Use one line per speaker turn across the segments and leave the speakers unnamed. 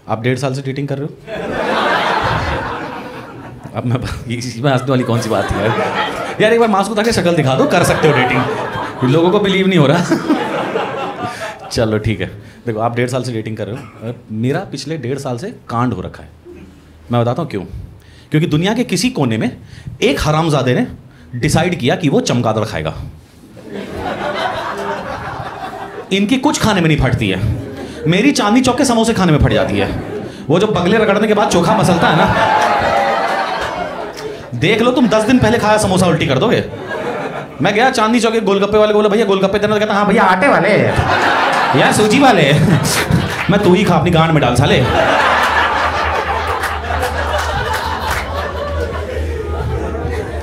आप 1.5 साल से डेटिंग कर रहे हो? अब मैं इसमें हंसने वाली कौन सी बात है यार? एक बार मास्क उतार के शक्ल दिखा दो, कर सकते हो डेटिंग। लोगों को बिलीव नहीं हो रहा। चलो ठीक है, देखो आप 1.5 साल से डेटिंग कर रहे हो, मेरा पिछले 1.5 साल से कांड हो रखा है। मैं बताता हूँ क्यों। क्योंकि दुनिया के किसी कोने में एक हरामजादे ने डिसाइड किया कि वो चमगादड़ खाएगा। इनकी कुछ खाने में नहीं फटती है, मेरी चांदनी चौक के समोसे खाने में फट जाती है। वो जो बगले रगड़ने के बाद चोखा मसलता है ना, देख लो तुम 10 दिन पहले खाया समोसा उल्टी कर दोगे। मैं गया चांदनी चौक के गोलगप्पे वाले को बोला भैया गोलगप्पे देना, तो कहता हाँ भैया आटे वाले या सूजी वाले। मैं तू ही खा, अपनी गांड में डाल साले।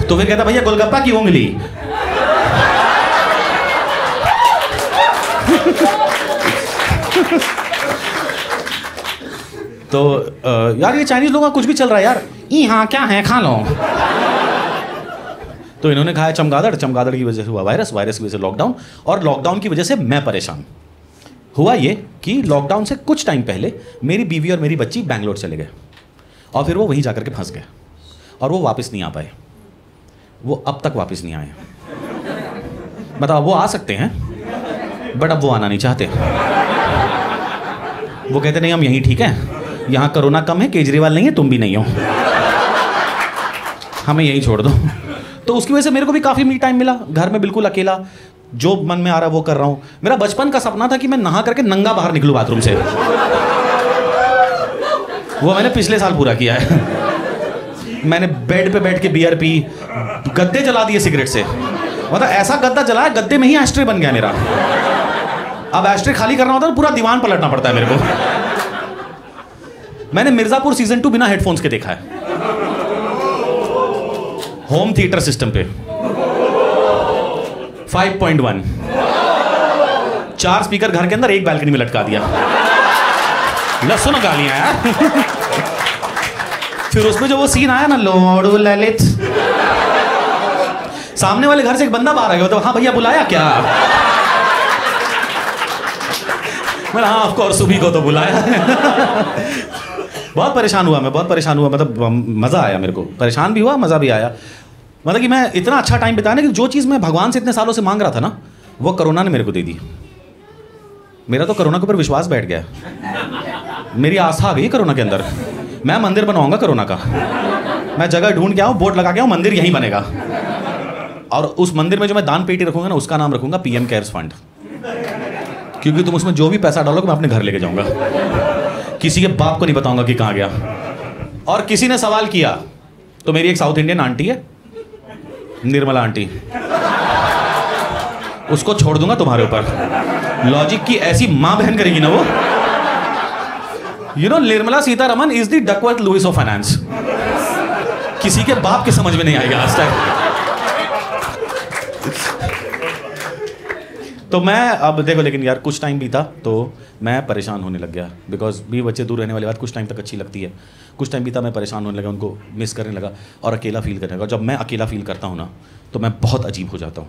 तो फिर कहता भैया गोलगप्पा की उंगली। तो यार ये चाइनीज लोगों का कुछ भी चल रहा है यार। हाँ क्या है, खा लो। तो इन्होंने खाया चमगादड़, चमगादड़ की वजह से हुआ वायरस, वायरस की वजह से लॉकडाउन, और लॉकडाउन की वजह से मैं परेशान। हुआ ये कि लॉकडाउन से कुछ टाइम पहले मेरी बीवी और मेरी बच्ची बैंगलोर चले गए, और फिर वो वहीं जाकर के फंस गए, और वो वापस नहीं आ पाए। वो अब तक वापस नहीं आए। बताओ, वो आ सकते हैं बट अब वो आना नहीं चाहते। वो कहते नहीं हम यहीं ठीक हैं, यहाँ कोरोना कम है, केजरीवाल नहीं है, तुम भी नहीं हो, हमें यहीं छोड़ दो। तो उसकी वजह से मेरे को भी काफ़ी मी टाइम मिला, घर में बिल्कुल अकेला, जो मन में आ रहा है वो कर रहा हूँ। मेरा बचपन का सपना था कि मैं नहा करके नंगा बाहर निकलूँ बाथरूम से। वो मैंने पिछले साल पूरा किया है। मैंने बेड पे बैठ के बियर पी, गद्दे जला दिए सिगरेट से, मतलब ऐसा गद्दा जलाया गद्दे में ही एस्ट्रे बन गया मेरा। अब एस्ट्रे खाली करना होता है तो पूरा दीवान पलटना पड़ता है मेरे को। मैंने मिर्जापुर सीजन 2 बिना हेडफोन्स के देखा है, होम थिएटर सिस्टम पे 5.1, 4 स्पीकर घर के अंदर, एक बालकनी में लटका दिया। लहसुन गालियां यार। फिर उसमें जो वो सीन आया ना, लोडू ललित, सामने वाले घर से एक बंदा बाहर आ गया, तो हाँ भैया बुलाया क्या? मैंने हाँ ऑफ कोर्स सुबह को तो बुलाया। बहुत परेशान हुआ मैं, बहुत परेशान हुआ, मतलब मज़ा आया मेरे को, परेशान भी हुआ, मज़ा भी आया। मतलब कि मैं इतना अच्छा टाइम बिताया ना कि जो चीज़ मैं भगवान से इतने सालों से मांग रहा था ना, वो कोरोना ने मेरे को दे दी। मेरा तो कोरोना के ऊपर विश्वास बैठ गया, मेरी आस्था आ गई कोरोना के अंदर। मैं मंदिर बनवाऊंगा कोरोना का, मैं जगह ढूंढ के आऊँ, बोर्ड लगा के आऊँ, मंदिर यहीं बनेगा, और उस मंदिर में जो मैं दान पेटी रखूंगा ना, उसका नाम रखूंगा PM केयर्स फंड, क्योंकि तुम उसमें जो भी पैसा डालोगे मैं अपने घर लेके जाऊंगा, किसी के बाप को नहीं बताऊंगा कि कहाँ गया। और किसी ने सवाल किया तो मेरी एक साउथ इंडियन आंटी है, निर्मला आंटी, उसको छोड़ दूंगा तुम्हारे ऊपर। लॉजिक की ऐसी मां बहन करेगी ना वो। You know, Nirmala Sitharaman is the Duckworth Louis of finance. किसी के बाप के समझ में नहीं आएगा आज तक। तो मैं अब देखो, लेकिन यार कुछ टाइम बीता तो मैं परेशान होने लग गया, बिकॉज भी बच्चे दूर रहने वाली बात कुछ टाइम तक अच्छी लगती है। कुछ टाइम बीता मैं परेशान होने लगा, उनको मिस करने लगा और अकेला फील करने लगा। जब मैं अकेला फील करता हूँ ना, तो मैं बहुत अजीब हो जाता हूँ,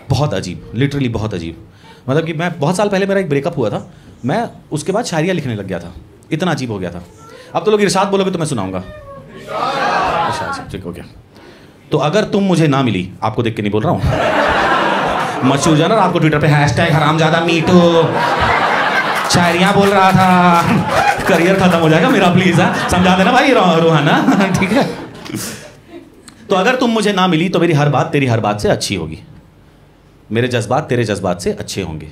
बहुत अजीब, लिटरली बहुत अजीब। मतलब कि मैं बहुत साल पहले मेरा एक ब्रेकअप हुआ था, मैं उसके बाद शायरियाँ लिखने लग गया था, इतना अजीब हो गया था। अब तो लोग इरशाद बोलोगे तो मैं सुनाऊंगा। अच्छा ठीक हो गया। तो अगर तुम मुझे ना मिली, आपको देख के नहीं बोल रहा हूँ, मशहूर जाना आपको ट्विटर पे #हरामजादा मीटू शायरियाँ बोल रहा था, करियर खत्म हो जाएगा मेरा, प्लीज समझा देना भाई रोहाना, ठीक है। तो अगर तुम मुझे ना मिली तो मेरी हर बात तेरी हर बात से अच्छी होगी, मेरे जज्बात तेरे जज्बात से अच्छे होंगे,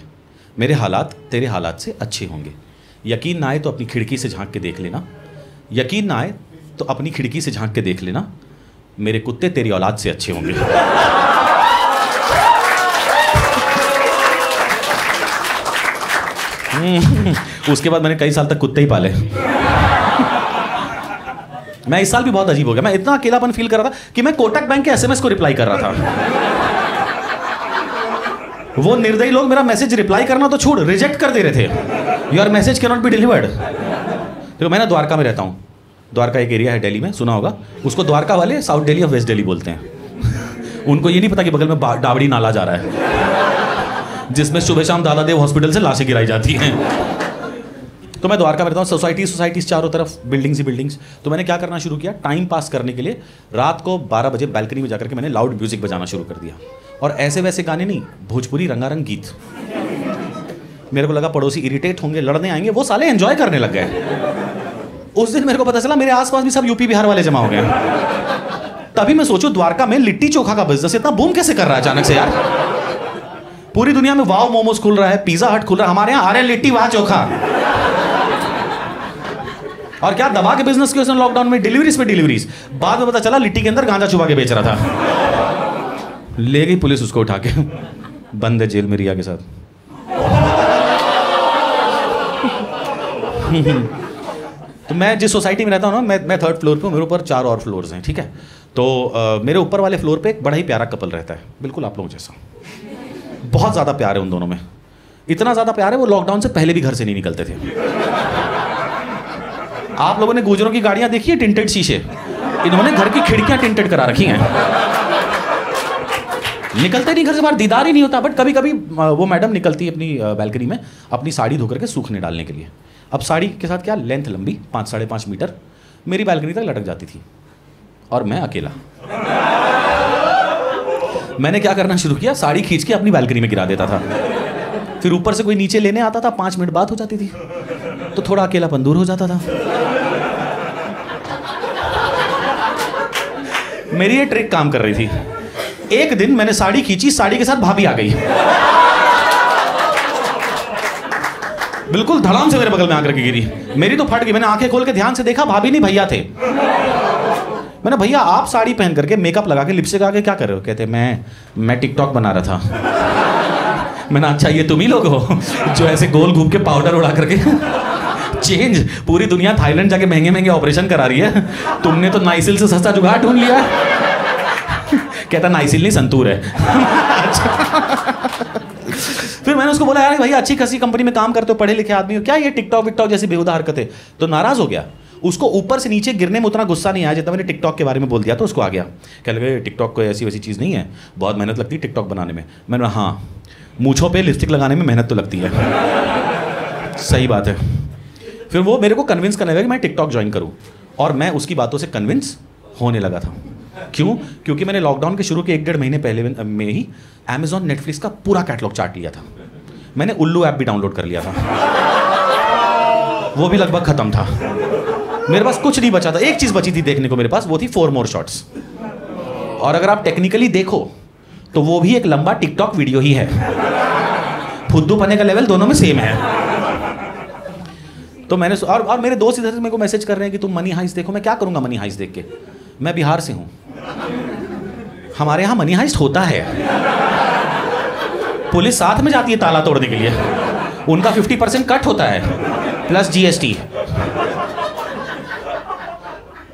मेरे हालात तेरे हालात से अच्छे होंगे। यकीन ना आए तो अपनी खिड़की से झांक के देख लेना, यकीन ना आए तो अपनी खिड़की से झांक के देख लेना, मेरे कुत्ते तेरी औलाद से अच्छे होंगे। उसके बाद मैंने कई साल तक कुत्ते ही पाले। मैं इस साल भी बहुत अजीब हो गया, मैं इतना अकेलापन फील कर रहा था कि मैं कोटक बैंक के SMS को रिप्लाई कर रहा था। वो निर्दयी लोग मेरा मैसेज रिप्लाई करना तो छोड़, रिजेक्ट कर दे रहे थे, your message can not be delivered. तो मैं ना द्वारका में रहता हूँ, द्वारका एक एरिया है दिल्ली में, सुना होगा उसको। द्वारका वाले साउथ दिल्ली और वेस्ट दिल्ली बोलते हैं। उनको ये नहीं पता कि बगल में डाबड़ी नाला जा रहा है, जिसमें सुबह शाम दादा देव हॉस्पिटल से लाशें गिराई जाती हैं। तो मैं द्वारका में रहता हूँ, सोसाइटीज़ चारों तरफ, बिल्डिंग्स ही बिल्डिंग्स। तो मैंने क्या करना शुरू किया, टाइम पास करने के लिए रात को 12 बजे बैल्कनी में जाकर के मैंने लाउड म्यूजिक बजाना शुरू कर दिया। और ऐसे वैसे गाने नहीं, भोजपुरी रंगारंग गीत। मेरे को लगा पड़ोसी इरिटेट होंगे, लड़ने आएंगे, वो साले एंजॉय करने लग गए। उस दिन मेरे को पता चला मेरे आसपास भी सब यूपी बिहार वाले जमा हो गए। तभी मैं सोचूं द्वारका में लिट्टी चोखा का बिजनेस इतना बूम कैसे कर रहा है अचानक से यार। पूरी दुनिया में वाव मोमोज खुल रहा है, पिज्जा हट खुल रहा है, हमारे यहाँ आ रहे लिट्टी वहां चोखा। और क्या दबा के बिजनेस किया उसने लॉकडाउन में, डिलीवरीज पे डिलीवरीज। बाद में पता चला लिट्टी के अंदर गांजा छुपा के बेच रहा था। ले गई पुलिस उसको उठा के, बंद है जेल में रिया के साथ। तो मैं जिस सोसाइटी में रहता हूँ ना, मैं 3rd फ्लोर पे हूँ, मेरे ऊपर 4 और फ्लोर्स हैं, ठीक है। तो मेरे ऊपर वाले फ्लोर पे एक बड़ा ही प्यारा कपल रहता है, बिल्कुल आप लोगों जैसा। बहुत ज़्यादा प्यार है उन दोनों में, इतना ज़्यादा प्यार है वो लॉकडाउन से पहले भी घर से नहीं निकलते थे। आप लोगों ने गुजरों की गाड़ियाँ देखी है, टिंटेड शीशे, इन्होंने घर की खिड़कियाँ टिंटेड करा रखी हैं। निकलते नहीं घर से बाहर, दीदार ही नहीं होता। बट कभी कभी वो मैडम निकलती है अपनी बैल्कनी में अपनी साड़ी धो करके सूखने डालने के लिए। अब साड़ी के साथ क्या लेंथ लंबी 5-5.5 मीटर मेरी बैल्कनी तक लटक जाती थी, और मैं अकेला। मैंने क्या करना शुरू किया, साड़ी खींच के अपनी बैल्कनी में गिरा देता था। फिर ऊपर से कोई नीचे लेने आता था, 5 मिनट बात हो जाती थी, तो थोड़ा अकेलापन दूर हो जाता था। मेरी ये ट्रिक काम कर रही थी। एक दिन मैंने साड़ी खींची, साड़ी के साथ भाभी आ गई, बिल्कुल धड़ाम से मेरे बगल में आकर के गिरी। मेरी तो फट गई। मैंने आंखें खोल के ध्यान से देखा, भाभी नहीं भैया थे। मैंने, भैया आप साड़ी पहन करके मेकअप लगा के लिपस्टिक लगा के क्या कर रहे हो? कहते मैं टिकटॉक बना रहा था। मैंने, अच्छा ये तुम ही लोग हो जो ऐसे गोल घूम के पाउडर उड़ा करके चेंज, पूरी दुनिया थाईलैंड जाके महंगे महंगे ऑपरेशन करा रही है, तुमने तो नाइसिल से सस्ता जुगाड़ ढूंढ लिया। कहता नाइसिल नहीं संतूर है। फिर मैंने उसको बोला, यार भैया अच्छी खासी कंपनी में काम करते हो, पढ़े लिखे आदमी हो, क्या ये टिकटॉक विकटॉक जैसी बेहुदा हरकतें? तो नाराज हो गया। उसको ऊपर से नीचे गिरने में उतना गुस्सा नहीं आया जितना मैंने टिकटॉक के बारे में बोल दिया। तो उसको आ गया, कह लगे टिकटॉक कोई ऐसी वैसी चीज़ नहीं है, बहुत मेहनत लगती है टिकटॉक बनाने में। मैंने, हाँ मूँछों पे लिपस्टिक लगाने में मेहनत तो लगती है, सही बात है। फिर वो मेरे को कन्विंस करने लगा कि मैं टिकटॉक ज्वाइन करूँ, और मैं उसकी बातों से कन्विंस होने लगा था। क्यों? क्योंकि मैंने लॉकडाउन के शुरू के 1-1.5 महीने पहले में ही अमेजॉन नेटफ्लिक्स का पूरा कैटलॉग चाट लिया था। मैंने उल्लू ऐप भी डाउनलोड कर लिया था, वो भी लगभग खत्म था। मेरे पास कुछ नहीं बचा था, एक चीज बची थी देखने को मेरे पास, वो थी 4 मोर शॉट्स। और अगर आप टेक्निकली देखो तो वो भी एक लंबा टिकटॉक वीडियो ही है। फुद्दू पने का लेवल दोनों में सेम है। तो मैंने और मेरे दोस्त इधर से मेरे को मैसेज कर रहे हैं कि तुम मनी हाइस्ट देखो। मैं क्या करूंगा मनी हाइस्ट देख के? मैं बिहार से हूं, हमारे यहां मनी हाइस्ट होता है, पुलिस साथ में जाती है ताला तोड़ने के लिए, उनका 50% कट होता है प्लस GST।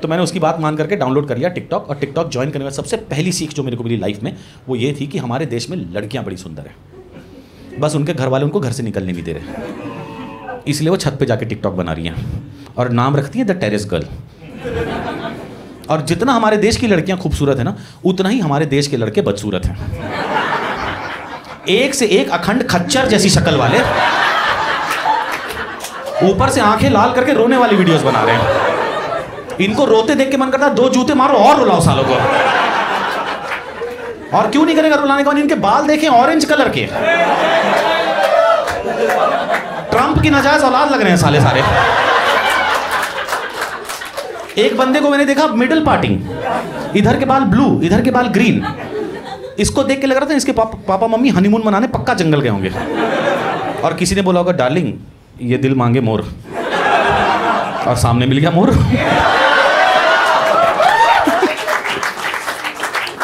तो मैंने उसकी बात मान करके डाउनलोड कर लिया टिकटॉक। और टिकटॉक ज्वाइन करने में सबसे पहली सीख जो मेरे को मिली लाइफ में वो ये थी कि हमारे देश में लड़कियां बड़ी सुंदर है, बस उनके घर वाले उनको घर से निकलने नहीं दे रहे, इसलिए वो छत पे जाके टिकटॉक बना रही हैं और नाम रखती हैं द टेरेस गर्ल। और जितना हमारे देश की लड़कियां खूबसूरत है ना, उतना ही हमारे देश के लड़के बदसूरत हैं। एक से एक अखंड खच्चर जैसी शक्ल वाले, ऊपर से आंखें लाल करके रोने वाली वीडियोस बना रहे हैं। इनको रोते देख के मन करता है 2 जूते मारो और रुलाओ सालों को। और क्यों नहीं करेगा रुलाने का? इनके बाल देखें ऑरेंज कलर के, ट्रंप की नाजायज औलाद लग रहे हैं साले सारे। एक बंदे को मैंने देखा मिडिल पार्टिंग, इधर के बाल ब्लू इधर के बाल ग्रीन। इसको देख के लग रहा था इसके पापा मम्मी हनीमून मनाने पक्का जंगल गए होंगे। और किसी ने बोला होगा डार्लिंग ये दिल मांगे मोर, और सामने मिल गया मोर।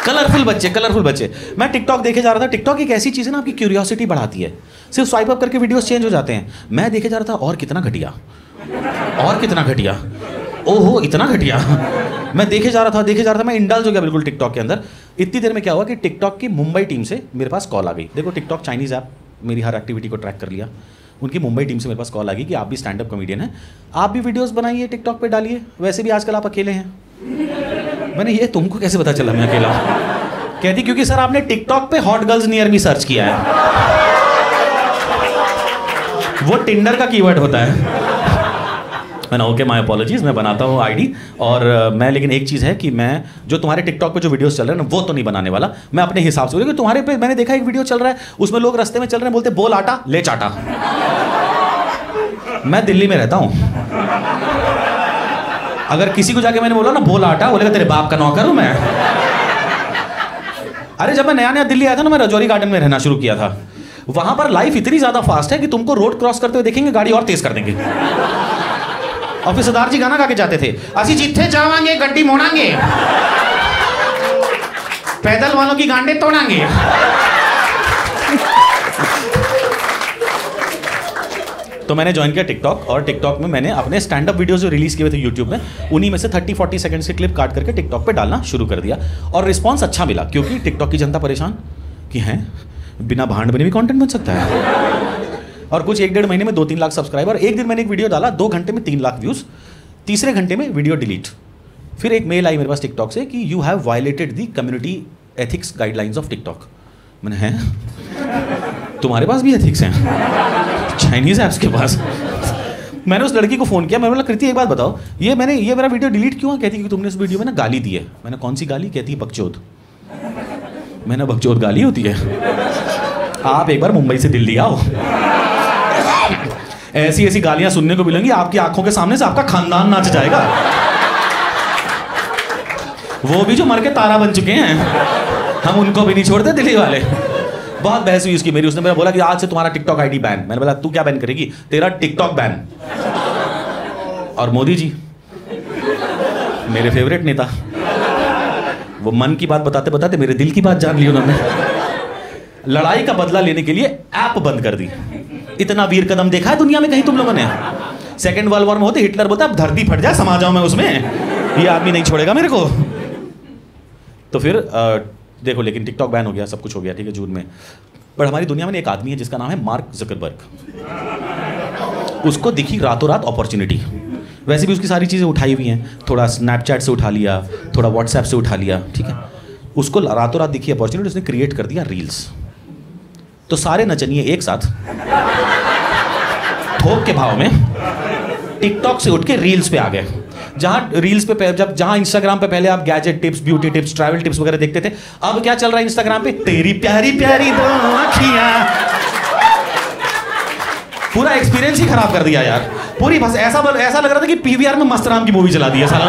कलरफुल बच्चे, कलरफुल बच्चे। मैं टिकटॉक देखे जा रहा था। टिकटॉक एक ऐसी चीज़ है ना, आपकी क्यूरियोसिटी बढ़ाती है। सिर्फ स्वाइप अप करके वीडियोस चेंज हो जाते हैं। मैं देखे जा रहा था और कितना घटिया, और कितना घटिया, ओहो इतना घटिया। मैं देखे जा रहा था, मैं इंडल्ज हो गया बिल्कुल टिकटॉक के अंदर। इतनी देर में क्या हुआ कि टिकटॉक की मुंबई टीम से मेरे पास कॉल आ गई। देखो टिकटॉक चाइनीज़ ऐप मेरी हर एक्टिविटी को ट्रैक कर लिया। उनकी मुंबई टीम से मेरे पास कॉल आ गई कि आप भी स्टैंड अप कॉमेडियन हैं, आप भी वीडियोस बनाइए टिकटॉक पे डालिए, वैसे भी आजकल आप अकेले हैं। मैंने, ये तुमको कैसे पता चला मैं अकेला हूँ? कहती क्योंकि सर आपने टिकटॉक पे hot girls near me search किया है। वो टिंडर का कीवर्ड होता है। मैंने ओके माय अपॉलॉजीज, मैं बनाता हूँ आईडी। और मैं लेकिन एक चीज़ है कि मैं जो तुम्हारे टिकटॉक पे जो वीडियोस चल रहे हैं ना वो तो नहीं बनाने वाला, मैं अपने हिसाब से। क्योंकि तुम्हारे पे मैंने देखा एक वीडियो चल रहा है, उसमें लोग रास्ते में चल रहे हैं, बोलते बोल आटा ले चाटा। मैं दिल्ली में रहता हूँ, अगर किसी को जाके मैंने बोला ना बोल आटा, बोलेगा तेरे बाप का नौकर हूँ मैं। अरे जब मैं नया नया दिल्ली आया था ना, मैं रजौरी गार्डन में रहना शुरू किया था। वहां पर लाइफ इतनी ज्यादा फास्ट है कि तुमको रोड क्रॉस करते हुए देखेंगे, गाड़ी और तेज कर देंगे। और फिर सरदार जी गाना गा के जाते थे, असी जिथे जावांगे गड्डी मोड़ांगे, पैदल वालों की गांडे तोड़ांगे। तो मैंने ज्वाइन किया टिकटॉक, और टिकटॉक में मैंने अपने स्टैंड अप वीडियोस जो रिलीज किए हुए थे यूट्यूब में, उन्हीं में से 30-40 सेकंड से क्लिप काट करके टिकटॉक पे डालना शुरू कर दिया। और रिस्पांस अच्छा मिला, क्योंकि टिकटॉक की जनता परेशान कि हैं बिना भांड बने भी कंटेंट बन सकता है। और कुछ 1-1.5 महीने में 2-3 लाख सब्सक्राइबर। एक दिन मैंने एक वीडियो डाला, 2 घंटे में 3 लाख व्यूज, तीसरे घंटे में वीडियो डिलीट। फिर एक मेल आई मेरे पास टिकटॉक से कि you have violated the community ethics guidelines of TikTok. मैंने, हैं तुम्हारे पास भी एथिक्स हैं चाइनीज ऐप्स के पास? मैंने उस लड़की को फ़ोन किया, मैंने बोला कृति एक बात बताओ, ये मेरा वीडियो डिलीट क्यों है? कहती कि तुमने इस वीडियो में ना गाली दी है। मैंने कौन सी गाली? कहती है बकचोद। मैंने बकचोद गाली होती है? आप एक बार मुंबई से दिल्ली आओ, ऐसी ऐसी गालियां सुनने को मिलेंगी, आपकी आंखों के सामने से आपका खानदान नाच जाएगा। वो भी जो मर के तारा बन चुके हैं, हम उनको भी नहीं छोड़ते दिल्ली वाले। बहुत बहस हुई उसकी मेरी। उसने मेरा बोला कि आज से तुम्हारा टिकटॉक आईडी बैन। मैंने बोला तू क्या बैन करेगी? तेरा टिकटॉक बैन। और मोदी जी मेरे फेवरेट नेता, वो मन की बात बताते बताते मेरे दिल की बात जान ली उन्होंने। लड़ाई का बदला लेने के लिए ऐप बंद कर दी। इतना वीर कदम देखा है दुनिया में कहीं तुम लोगों ने? सेकेंड वर्ल्ड वॉर में होते हिटलर बोलता अब धरती फट जाए समा जाऊं मैं उसमें, ये आदमी नहीं छोड़ेगा मेरे को। तो फिर देखो, लेकिन टिकटॉक बैन हो गया, सब कुछ हो गया, ठीक है, जून में। पर हमारी दुनिया में एक आदमी है जिसका नाम है मार्क जकरबर्ग। उसको दिखी रातों रात अपॉर्चुनिटी। वैसे भी उसकी सारी चीज़ें उठाई हुई हैं, थोड़ा स्नैपचैट से उठा लिया, थोड़ा व्हाट्सएप से उठा लिया, ठीक है। उसको रातों रात दिखी अपॉर्चुनिटी, उसने क्रिएट कर दिया रील्स। तो सारे नचनिए एक साथ थोक के भाव में टिकटॉक से उठ के रील्स पे आ गए। जहां रील्स पे जहां इंस्टाग्राम पे पहले आप gadget tips, beauty tips, travel tips वगैरह देखते थे, अब क्या चल रहा है इंस्टाग्राम पे? तेरी प्यारी प्यारी दो आँखियां। पूरा एक्सपीरियंस ही खराब कर दिया यार। पूरी बस ऐसा लग रहा था कि पीवीआर में मस्त राम की मूवी चला दी है साला।